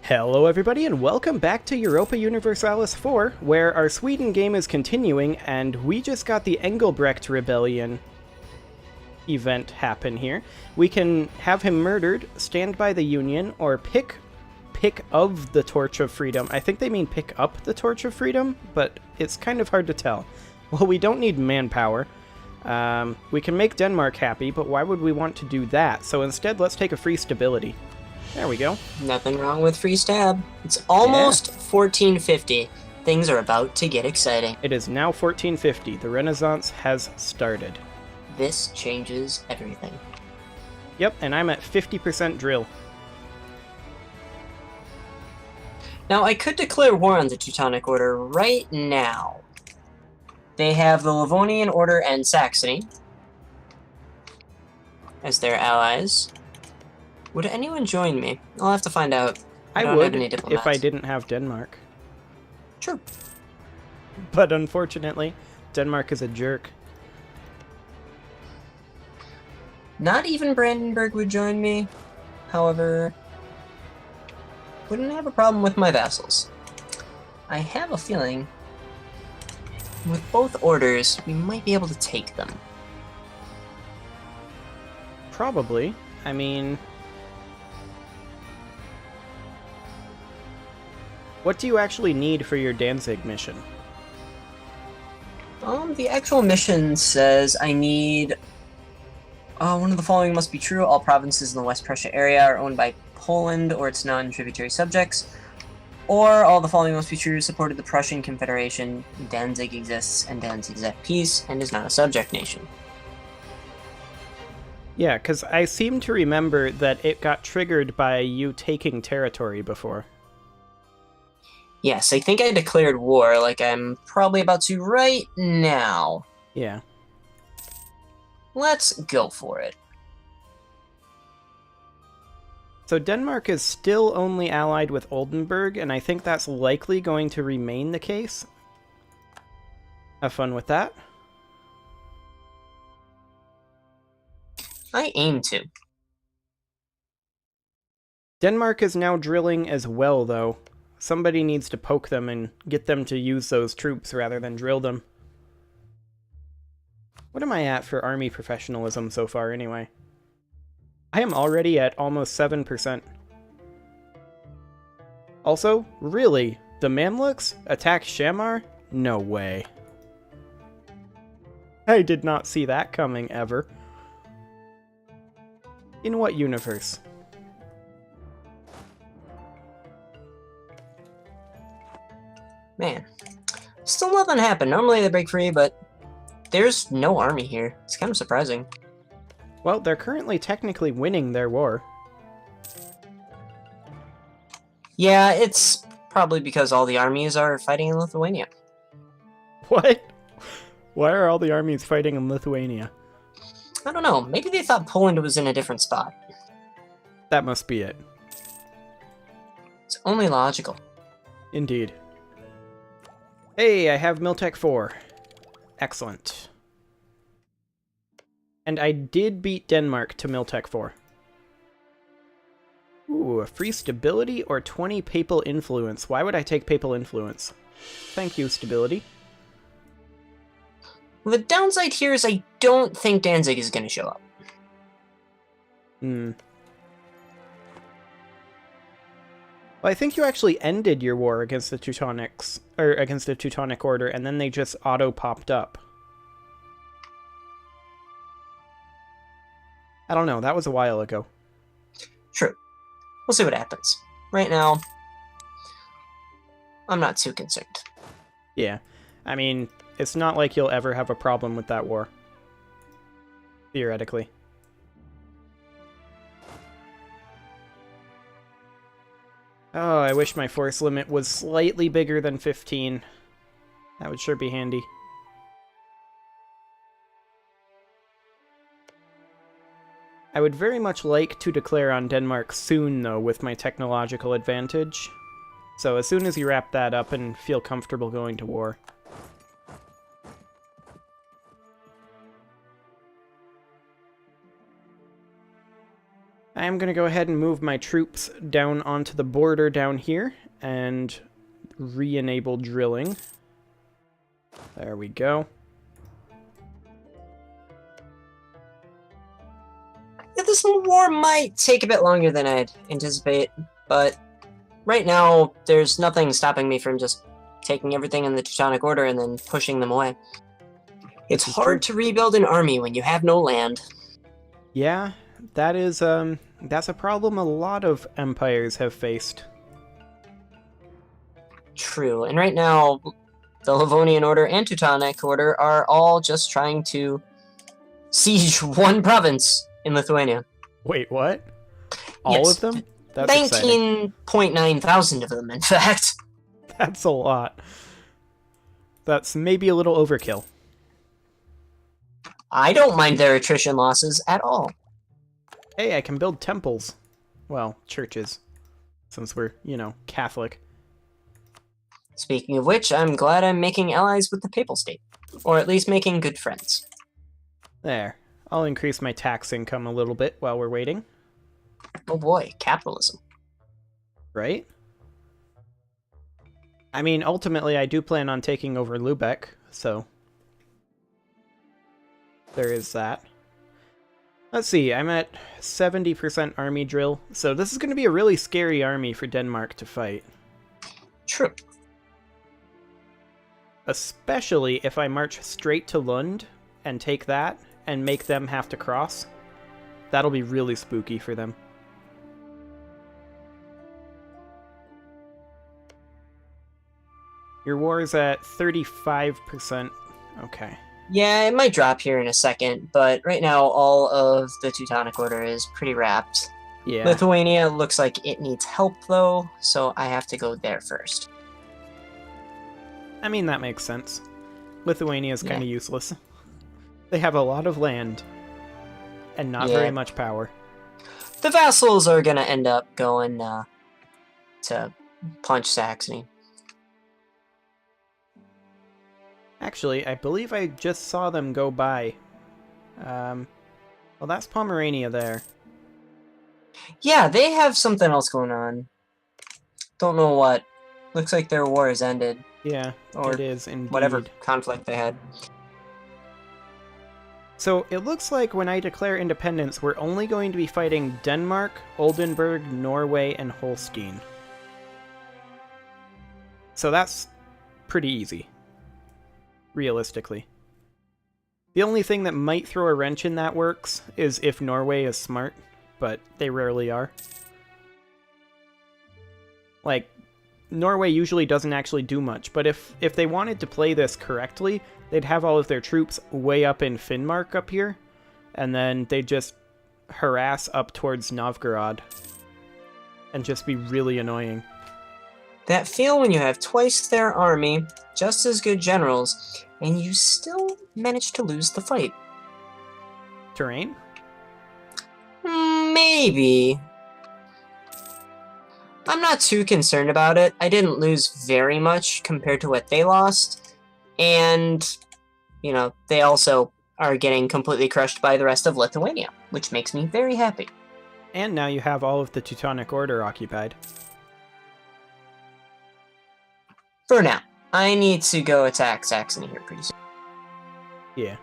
Hello everybody and welcome back to Europa Universalis 4, where our Sweden game is continuing, and we just got the Engelbrecht Rebellion event happen here. We can have him murdered, stand by the Union, or pick of the Torch of Freedom. I think they mean pick up the Torch of Freedom, but it's kind of hard to tell. Well, we don't need manpower. We can make Denmark happy, but why would we want to do that? So instead, let's take a free stability. There we go. Nothing wrong with free stab. It's almost 1450. Things are about to get exciting. It is now 1450. The Renaissance has started. This changes everything. Yep, and I'm at 50% drill. Now, I could declare war on the Teutonic Order right now. They have the Livonian Order and Saxony as their allies. Would anyone join me? I'll have to find out. I don't would have any diplomats. if I didn't have Denmark. Sure. But unfortunately, Denmark is a jerk. Not even Brandenburg would join me. However, wouldn't have a problem with my vassals. I have a feeling with both orders, we might be able to take them. Probably. I mean, what do you actually need for your Danzig mission? The actual mission says I need... one of the following must be true. All provinces in the West Prussia area are owned by Poland or its non-tributary subjects. Or all the following must be true. Supported the Prussian Confederation. Danzig exists, and Danzig is at peace, and is not a subject nation. Yeah, because I seem to remember that it got triggered by you taking territory before. Yes, I think I declared war, like I'm probably about to right now. Yeah. Let's go for it. So Denmark is still only allied with Oldenburg, and I think that's likely going to remain the case. Have fun with that. I aim to. Denmark is now drilling as well, though. Somebody needs to poke them and get them to use those troops rather than drill them. What am I at for army professionalism so far, anyway? I am already at almost 7%. Also, really? The Mamluks attack Shamar? No way. I did not see that coming, ever. In what universe? Man, still nothing happened. Normally they break free, but there's no army here. It's kind of surprising. Well, they're currently technically winning their war. Yeah, it's probably because all the armies are fighting in Lithuania. What? Why are all the armies fighting in Lithuania? I don't know. Maybe they thought Poland was in a different spot. That must be it. It's only logical. Indeed. Hey, I have Miltech 4. Excellent. And I did beat Denmark to Miltech 4. Ooh, a free stability or 20 papal influence. Why would I take papal influence? Thank you, stability. Well, the downside here is I don't think Danzig is going to show up. Hmm. Well, I think you actually ended your war against the Teutonics, or against the Teutonic Order, and then they just auto-popped up. I don't know, that was a while ago. True. We'll see what happens. Right now, I'm not too concerned. Yeah. I mean, it's not like you'll ever have a problem with that war. Theoretically. Oh, I wish my force limit was slightly bigger than 15. That would sure be handy. I would very much like to declare on Denmark soon, though, with my technological advantage. So as soon as you wrap that up and feel comfortable going to war. I'm going to go ahead and move my troops down onto the border down here and re-enable drilling. There we go. Yeah, this war might take a bit longer than I'd anticipate, but right now there's nothing stopping me from just taking everything in the Teutonic Order and then pushing them away. It's hard to rebuild an army when you have no land. Yeah, that's a problem a lot of empires have faced. True, and right now, the Livonian Order and Teutonic Order are all just trying to siege one province in Lithuania. Wait, what? All of them? That's 19.9 thousand of them, in fact. That's a lot. That's maybe a little overkill. I don't mind their attrition losses at all. Hey, I can build temples. Well, churches. Since we're, Catholic. Speaking of which, I'm glad I'm making allies with the Papal State. Or at least making good friends. There. I'll increase my tax income a little bit while we're waiting. Oh boy, capitalism. Right? I mean, ultimately, I do plan on taking over Lubeck, so... there is that. Let's see, I'm at 70% army drill, so this is going to be a really scary army for Denmark to fight. True. Especially if I march straight to Lund and take that and make them have to cross. That'll be really spooky for them. Your war is at 35%. Okay. Yeah, it might drop here in a second, but right now all of the Teutonic Order is pretty wrapped. Yeah. Lithuania looks like it needs help, though, so I have to go there first. I mean, that makes sense. Lithuania is kind of useless. They have a lot of land, and not very much power. The vassals are going to end up going to punch Saxony. Actually, I believe I just saw them go by. Well, that's Pomerania there. Yeah, they have something else going on. Don't know what. Looks like their war has ended. Yeah, or it is indeed. Whatever conflict they had. So it looks like when I declare independence, we're only going to be fighting Denmark, Oldenburg, Norway, and Holstein. So that's pretty easy. Realistically. The only thing that might throw a wrench in that works is if Norway is smart, but they rarely are. Like, Norway usually doesn't actually do much, but if they wanted to play this correctly, they'd have all of their troops way up in Finnmark up here, and then they'd just harass up towards Novgorod, and just be really annoying. That feel when you have twice their army, just as good generals, and you still manage to lose the fight. Terrain? Maybe. I'm not too concerned about it. I didn't lose very much compared to what they lost. And, they also are getting completely crushed by the rest of Lithuania, which makes me very happy. And now you have all of the Teutonic Order occupied. For now. I need to go attack Saxony here pretty soon. Yeah.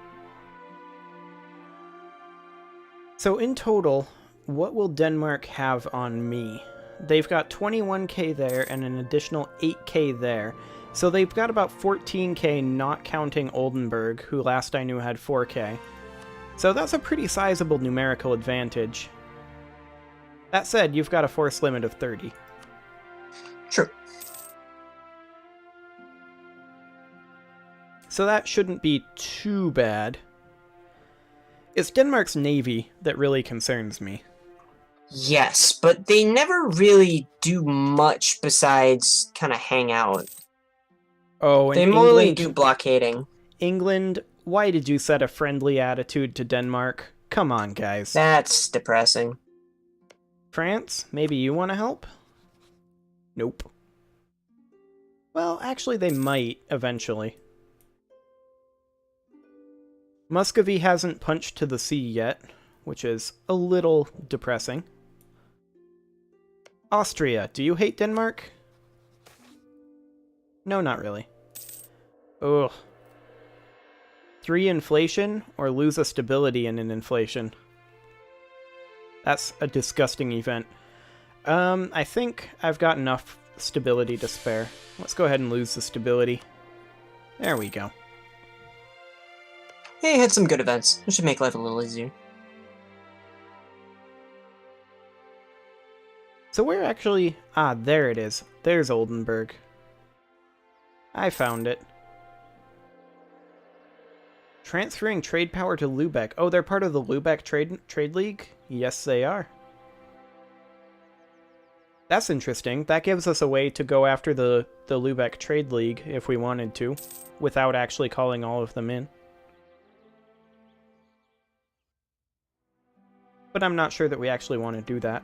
So in total, what will Denmark have on me? They've got 21k there and an additional 8k there. So they've got about 14k not counting Oldenburg, who last I knew had 4k. So that's a pretty sizable numerical advantage. That said, you've got a force limit of 30. True. So that shouldn't be too bad. It's Denmark's navy that really concerns me. Yes, but they never really do much besides kind of hang out. Oh, and they mostly do blockading. England, why did you set a friendly attitude to Denmark? Come on, guys. That's depressing. France, maybe you want to help? Nope. Well, actually they might, eventually. Muscovy hasn't punched to the sea yet, which is a little depressing. Austria, do you hate Denmark? No, not really. Ugh. 3 inflation, or lose a stability in an inflation. That's a disgusting event. I think I've got enough stability to spare. Let's go ahead and lose the stability. There we go. Hey, had some good events. It should make life a little easier. So we're actually... Ah, there it is. There's Oldenburg. I found it. Transferring trade power to Lubeck. Oh, they're part of the Lubeck Trade League? Yes, they are. That's interesting. That gives us a way to go after the Lubeck Trade League if we wanted to, without actually calling all of them in. But I'm not sure that we actually want to do that.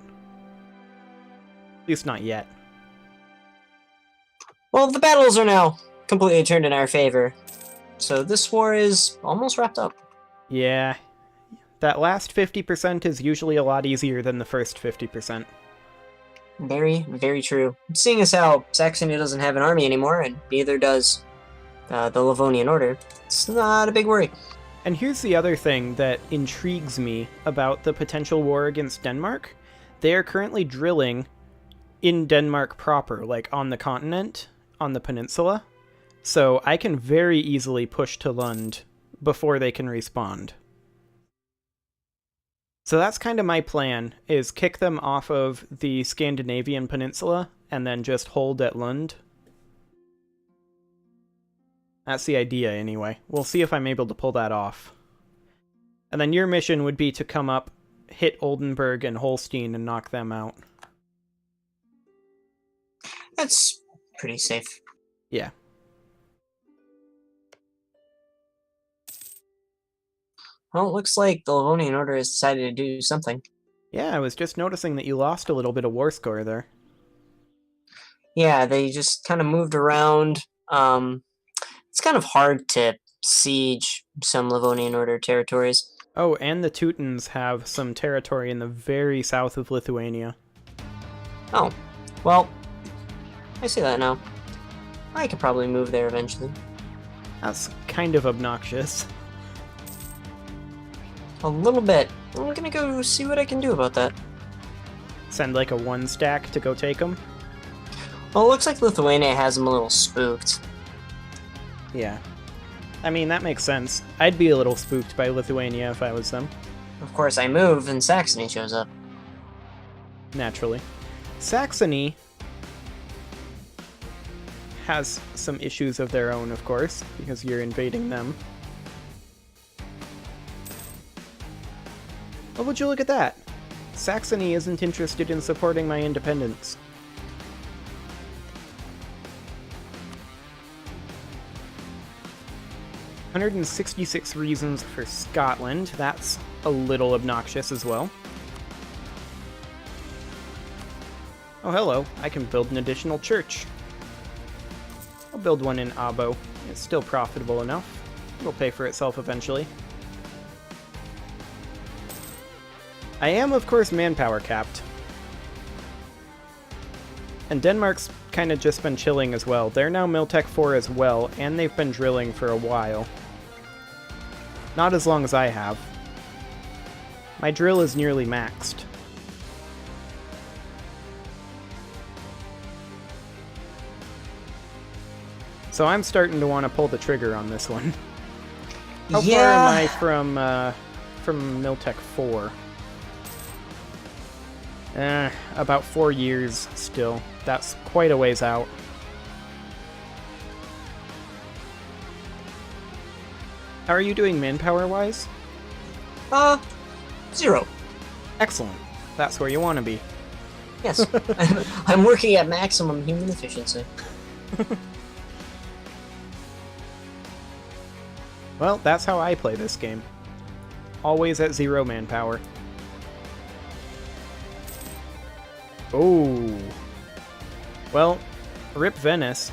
At least not yet. Well, the battles are now completely turned in our favor. So this war is almost wrapped up. Yeah. That last 50% is usually a lot easier than the first 50%. Very, very true. Seeing as how Saxony doesn't have an army anymore, and neither does the Livonian Order, it's not a big worry. And here's the other thing that intrigues me about the potential war against Denmark. They are currently drilling in Denmark proper, like on the continent, on the peninsula. So I can very easily push to Lund before they can respond. So that's kind of my plan, is kick them off of the Scandinavian peninsula and then just hold at Lund. That's the idea anyway. We'll see if I'm able to pull that off. And then your mission would be to come up, hit Oldenburg and Holstein and knock them out. That's pretty safe. Yeah. Well, it looks like the Livonian Order has decided to do something. Yeah, I was just noticing that you lost a little bit of war score there. Yeah, they just kind of moved around. It's kind of hard to siege some Livonian Order territories. Oh, and the Teutons have some territory in the very south of Lithuania. Oh, well, I see that now. I could probably move there eventually. That's kind of obnoxious. A little bit. I'm gonna go see what I can do about that. Send like a 1 stack to go take them? Well, it looks like Lithuania has them a little spooked. Yeah. I mean, that makes sense. I'd be a little spooked by Lithuania if I was them. Of course, I move and Saxony shows up. Naturally. Saxony has some issues of their own, of course, because you're invading them. Oh, would you look at that? Saxony isn't interested in supporting my independence. $166 reasons for Scotland. That's a little obnoxious as well. Oh, hello. I can build an additional church. I'll build one in Abo. It's still profitable enough. It'll pay for itself eventually. I am, of course, manpower capped. And Denmark's kind of just been chilling as well. They're now Miltech 4 as well, and they've been drilling for a while. Not as long as I have. My drill is nearly maxed. So I'm starting to want to pull the trigger on this one. How far am I from Miltech 4? About 4 years still. That's quite a ways out. How are you doing manpower-wise? 0. Excellent. That's where you want to be. Yes. I'm working at maximum human efficiency. Well, that's how I play this game. Always at 0 manpower. Oh. Well, rip Venice.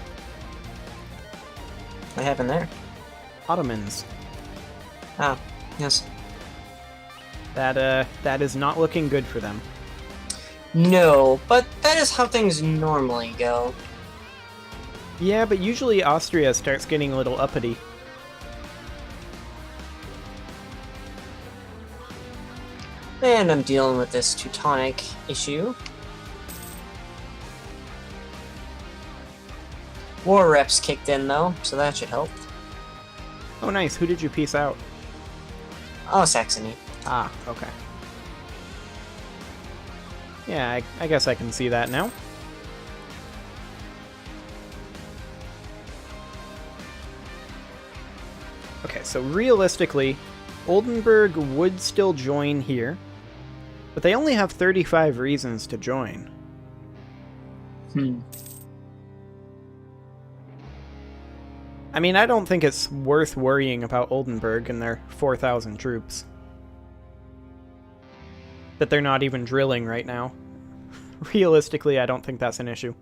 What happened there? Ottomans. Ah, yes. That is not looking good for them. No, but that is how things normally go. Yeah, but usually Austria starts getting a little uppity. And I'm dealing with this Teutonic issue. War reps kicked in though, so that should help. Oh nice, who did you piece out? Oh, Saxony. Ah, okay. Yeah, I guess I can see that now. Okay, so realistically, Oldenburg would still join here, but they only have 35 reasons to join. I mean, I don't think it's worth worrying about Oldenburg and their 4,000 troops. That they're not even drilling right now. Realistically, I don't think that's an issue.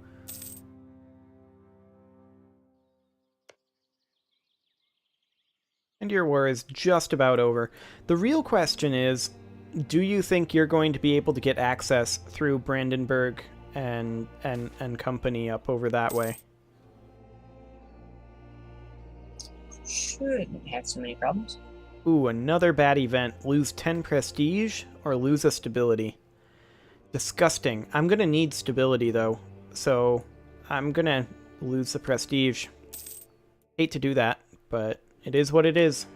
And your war is just about over. The real question is, do you think you're going to be able to get access through Brandenburg and company up over that way? Shouldn't have so many problems. Ooh, another bad event. Lose 10 prestige or lose a stability. Disgusting. I'm gonna need stability though, so I'm gonna lose the prestige. Hate to do that, but it is what it is.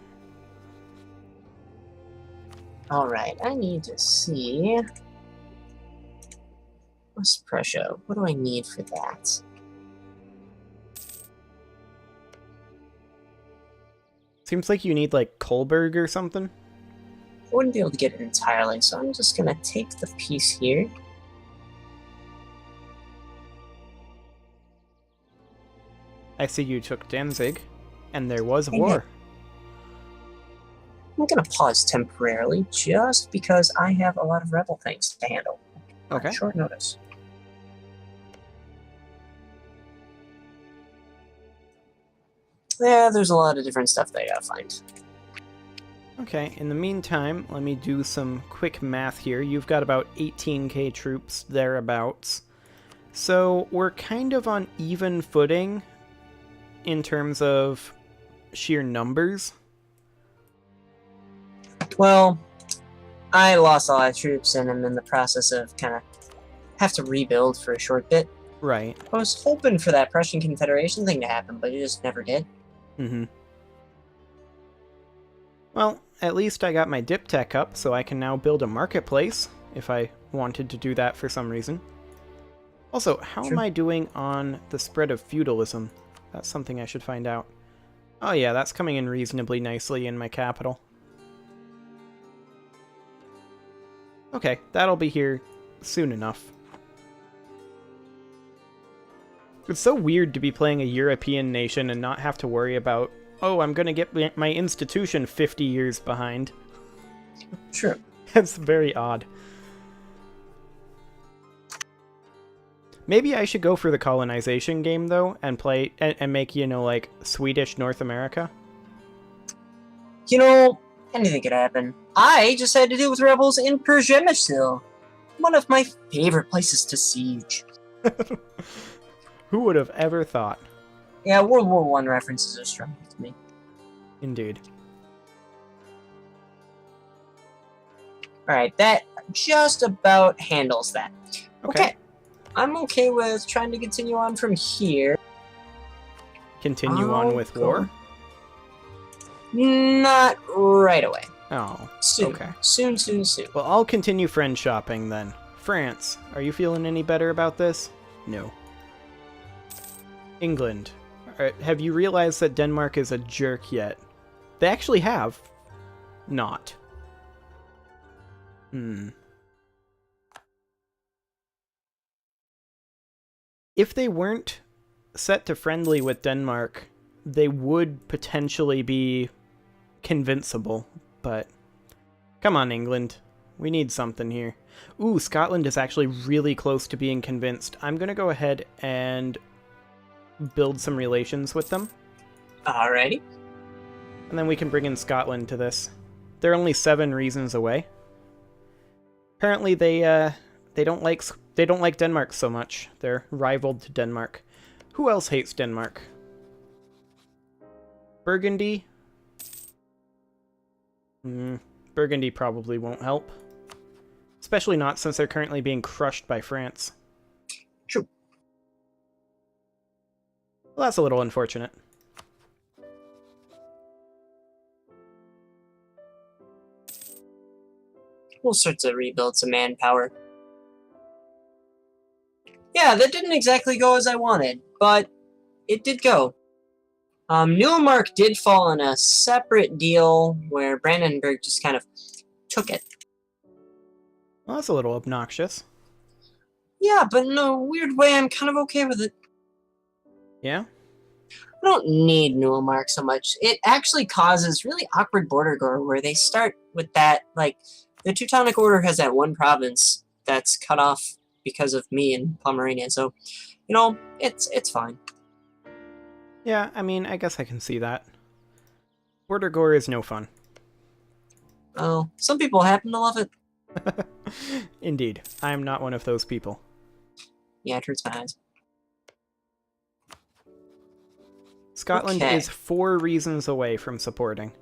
Alright, I need to see... West Prussia, what do I need for that? Seems like you need like Kolberg or something. I wouldn't be able to get it entirely, so I'm just gonna take the piece here. I see you took Danzig, and there was war. I'm gonna pause temporarily, just because I have a lot of rebel things to handle. Okay. On short notice. Yeah, there's a lot of different stuff that I gotta find. Okay, in the meantime, let me do some quick math here. You've got about 18k troops thereabouts. So we're kind of on even footing in terms of sheer numbers. Well, I lost a lot of troops and I'm in the process of kind of have to rebuild for a short bit. Right. I was hoping for that Prussian Confederation thing to happen, but it just never did. Mm-hmm. Well, at least I got my Diptech up, so I can now build a marketplace, if I wanted to do that for some reason. Also, how am I doing on the spread of feudalism? That's something I should find out. Oh yeah, that's coming in reasonably nicely in my capital. Okay, that'll be here soon enough. It's so weird to be playing a European nation and not have to worry about, oh, I'm gonna get my institution 50 years behind. Sure. That's very odd. Maybe I should go for the colonization game, though, and play, and make, you know, like, Swedish North America. You know, anything could happen. I just had to deal with rebels in Przemysl, one of my favorite places to siege. Who would have ever thought? Yeah, World War I references are strong to me. Indeed. Alright, that just about handles that. Okay. I'm okay with trying to continue on from here. Continue on with war? Not right away. Oh, Soon. okay. Soon. Well, I'll continue friend shopping then. France, are you feeling any better about this? No. England, have you realized that Denmark is a jerk yet? They actually have. Not. If they weren't set to friendly with Denmark, they would potentially be convincible, but come on, England. We need something here. Ooh, Scotland is actually really close to being convinced. I'm gonna go ahead and build some relations with them. Alrighty. And then we can bring in Scotland to this. They're only 7 reasons away. Apparently they don't like They don't like Denmark so much. They're rivaled to Denmark. Who else hates Denmark? Burgundy? Burgundy probably won't help. Especially not since they're currently being crushed by France. True. Well, that's a little unfortunate. We'll start to rebuild some manpower. Yeah, that didn't exactly go as I wanted, but it did go. Neumark did fall in a separate deal where Brandenburg just kind of took it. Well, that's a little obnoxious. Yeah, but in a weird way, I'm kind of okay with it. Yeah? I don't need Neumark so much. It actually causes really awkward border gore where they start with that, like, the Teutonic Order has that one province that's cut off because of me in Pomerania, so, you know, it's fine. Yeah, I mean, I guess I can see that. Border gore is no fun. Oh, some people happen to love it. Indeed. I am not one of those people. Yeah, it hurts my eyes. Scotland Okay. is 4 reasons away from supporting.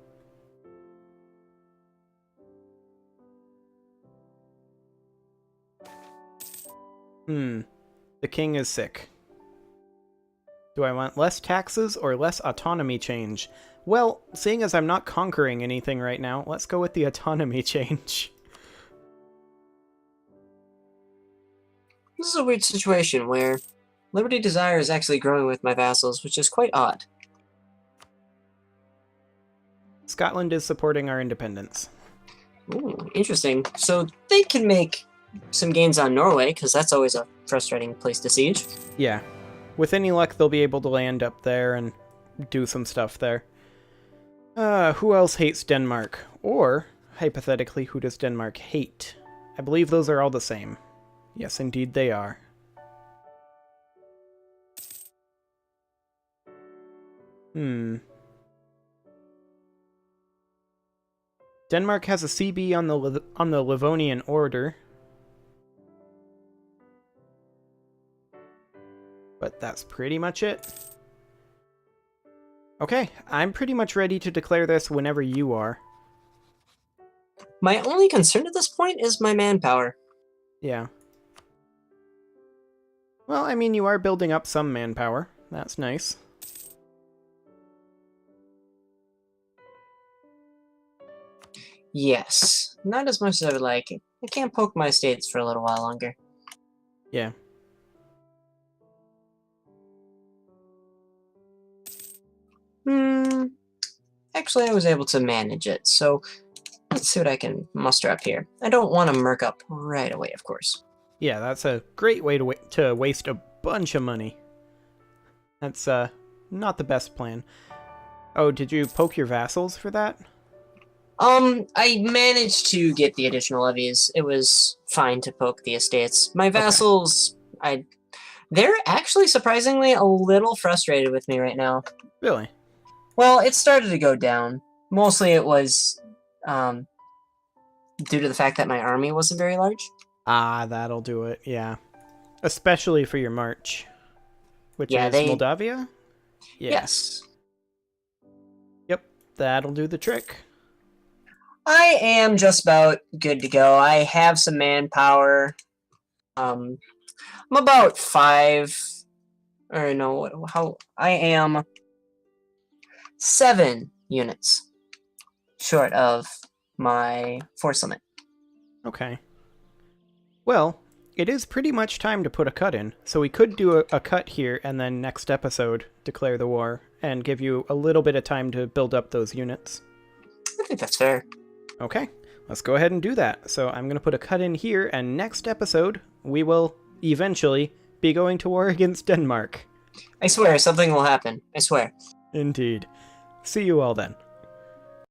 The king is sick. Do I want less taxes or less autonomy change? Well, seeing as I'm not conquering anything right now, let's go with the autonomy change. This is a weird situation where Liberty Desire is actually growing with my vassals, which is quite odd. Scotland is supporting our independence. Ooh, interesting. So they can make some gains on Norway, because that's always a frustrating place to siege. Yeah. With any luck, they'll be able to land up there and do some stuff there. Who else hates Denmark? Or, hypothetically, who does Denmark hate? I believe those are all the same. Yes, indeed they are. Denmark has a CB on the Livonian Order. But that's pretty much it. Okay, I'm pretty much ready to declare this whenever you are. My only concern at this point is my manpower. Yeah. Well, I mean, you are building up some manpower. That's nice. Yes. Not as much as I would like. I can't poke my states for a little while longer. Yeah. Actually, I was able to manage it, so let's see what I can muster up here. I don't want to merc up right away, of course. Yeah, that's a great way to waste a bunch of money. That's, not the best plan. Oh, did you poke your vassals for that? I managed to get the additional levies. It was fine to poke the estates. My vassals, they're actually surprisingly a little frustrated with me right now. Really? Well, it started to go down. Mostly it was, due to the fact that my army wasn't very large. Ah, that'll do it, yeah. Especially for your march. Which Yeah, is Moldavia? Yeah. Yes. Yep, that'll do the trick. I am just about good to go. I have some manpower. I'm about 5, or no, I am 7 units short of my force limit. Okay. Well, it is pretty much time to put a cut in, so we could do a cut here and then next episode declare the war and give you a little bit of time to build up those units. I think that's fair. Okay, let's go ahead and do that. So I'm going to put a cut in here, and next episode, we will eventually be going to war against Denmark. I swear, something will happen. I swear. Indeed. See you all then.